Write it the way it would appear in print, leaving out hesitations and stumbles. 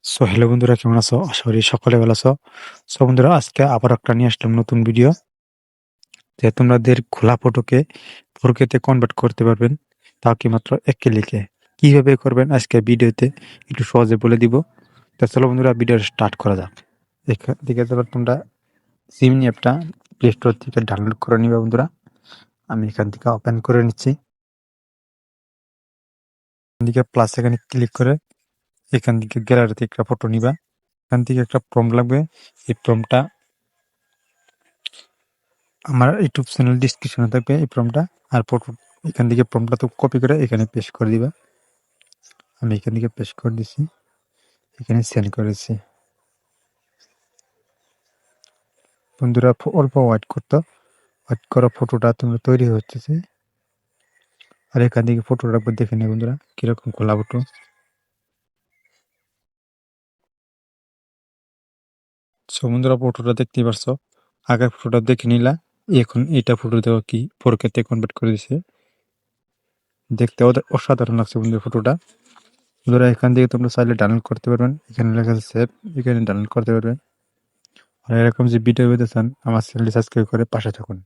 Hello বন্ধুরা, কেমন আছো? আশা করি সকলে ভালো আছো। বন্ধুরা, আজকে আবার একটা নিয়ে আসলাম নতুন ভিডিও। যে তোমাদের খোলা ফটোকে 4K তে কনভার্ট করতে পারবেন, তাও কি মাত্র 1 ক্লিকে। কিভাবে করবেন আজকে ভিডিওতে একটু সহজে বলে দিব। তো চলো বন্ধুরা, ভিডিও স্টার্ট করা যাক। এখান থেকে তোমরা জিমিনি অ্যাপটা প্লে স্টোর থেকে ডাউনলোড করে নিবে বন্ধুরা। আমি এখান থেকে ওপেন করে নিচ্ছি। এখান থেকে প্লাস এখানে ক্লিক করে এখান থেকে গ্যালারিতে একটা ফটো নিবা। এখান থেকে একটা প্রম্পট লাগবে। এই প্রম্পটটা আমার ইউটিউব চ্যানেল ডিসক্রিপশনে থাকবে, এই প্রম্পটটা। আর এখান থেকে প্রম্পটটা তো কপি করে এখানে পেস্ট করে দিবা। আমি এখান থেকে পেস্ট করে দিছি, এখানে সেন্ড করেছি। বন্ধুরা, অল্প ওয়েট করতে, ওয়েট করা ফটোটা তোমরা তৈরি হচ্ছে। আর এখান থেকে ফটোটা দেখে নিই বন্ধুরা, কিরকম খোলা ফটো। বন্ধুরা, ফটোটা দেখতেই পারছো। আগের ফটোটা দেখে নিলা, এখন এইটা ফটো দেওয়া কি 4K তে কনভার্ট করে দিছে। দেখতে অসাধারণ লাগছে বন্ধুরা ফটোটা। বন্ধুরা, এখান থেকে তোমরা চাইলে ডাউনলোড করতে পারবেন। এখানে লেখা আছে সেভ, এখানে ডাউনলোড করতে পারবেন। আর এরকম যে ভিডিও পেতে চান, আমার চ্যানেলটি সাবস্ক্রাইব করে পাশে থাকুন।